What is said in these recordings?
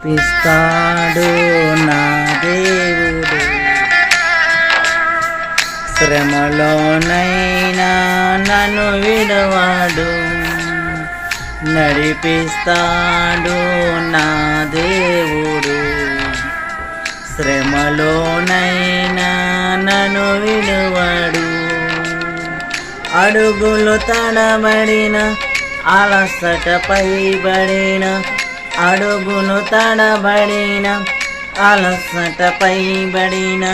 పిస్తాడు నా దేవుడు, శ్రమలోనైనా నన్ను విడవాడు. నడిపిస్తాడు నా దేవుడు, శ్రమలోనైనా నన్ను విడవాడు. అడుగులు తడబడిన, అలసటపై పడిన, అడుగులు తడబడిన, అలసటపై పడిన,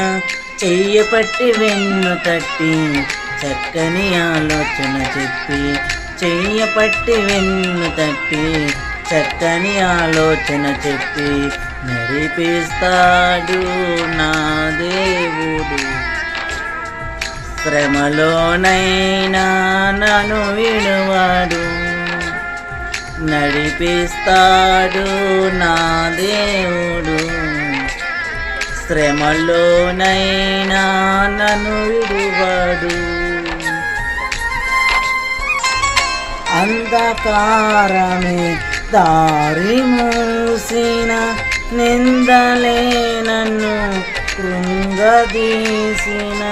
చెయ్యి పట్టి వెన్ను తట్టి చక్కని ఆలోచన చెప్పి, చెయ్యి పట్టి వెన్ను తట్టి చక్కని ఆలోచన చెప్పి నడిపిస్తాడు నా దేవుడు. శ్రమలోనైనా నన్ను విడువాడు, నడిపిస్తాడు నా దేవుడు. శ్రమలోనైనా నన్ను విడువాడు. అంధకారమే దారి మూసిన, నిందలే నన్ను కృంగదీసిన.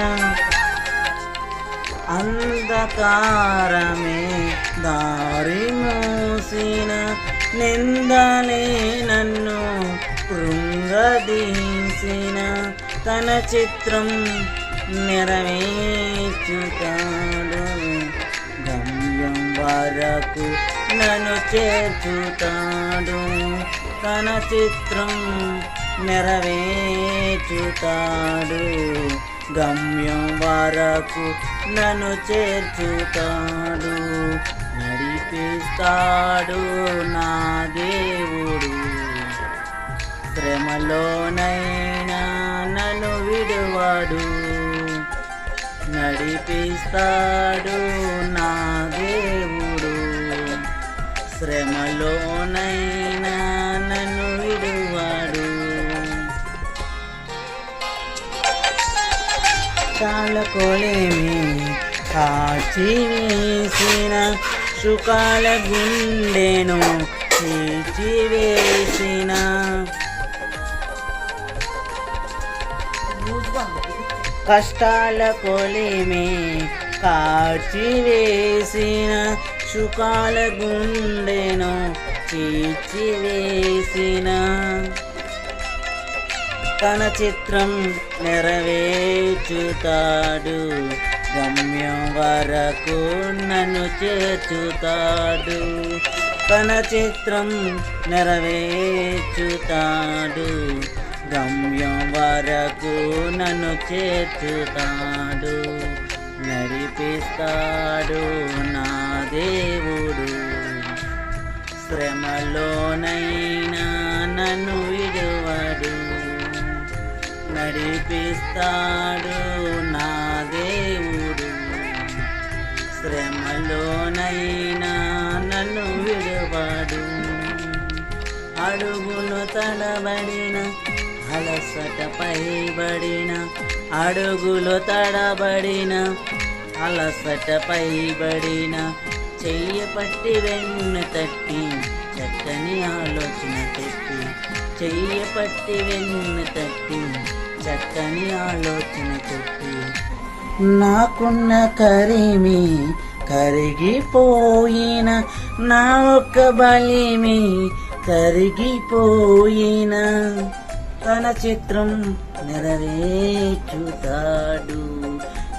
అంధకారమే దారి మూసిన, నిందలే నన్ను కృంగదీసిన. తన చిత్రం నెరవేర్చుతాడు, గమ్యం వరకు నన్ను చేర్చుతాడు. తన చిత్రం నెరవేర్చుతాడు, గమ్యం వరకు నన్ను చేర్చుతాడు. నడిపిస్తాడు నా దేవుడు, శ్రమలోనైనా నన్ను విడువాడు. నడిపిస్తాడు నా దేవుడు, శ్రమలోనైనా నన్ను విడువాడు. కాలకోలేమి కాచి వేసిన, సుఖాల గుండెను చీల్చివేసిన. కష్టాల కొలిమి కాచి వేసిన, సుఖాల గుండెను చీల్చివేసిన. తన చిత్రం నెరవేర్చుతాడు, గమ్యం వరకు నన్ను చేర్చుతాడు. తన చిత్రం నెరవేర్చుతాడు, గమ్యం వరకు నన్ను చేర్చుతాడు. నడిపిస్తాడు నా దేవుడు, శ్రమలోనైనా నన్ను విడువడు. నడిపిస్తాడు నా దేవుడు, శ్రమలోనైనా నన్ను విడువడు. అడుగులు తడబడిన, అలసటపై పడిన, అడుగులు తడబడిన, అలసటపై పడిన, చెయ్యి పట్టి వెన్ను తట్టి చక్కని ఆలోచన చెప్పి, చెయ్యి పట్టి వెన్ను తట్టి చక్కని ఆలోచన చెప్పి. నాకున్న కరిమి కరిగిపోయిన, నా ఒక్క బలిమి కరిగిపోయిన. తన చిత్రం నెరవేర్చుతాడు,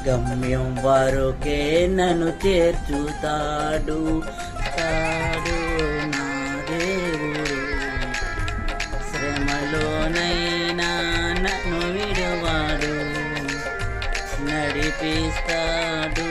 గమ్యం వరకే నన్ను చేర్చుతాడు. తాడు నా దేవుడు, శ్రమలోనైనా నన్ను విడువాడు. నడిపిస్తాడు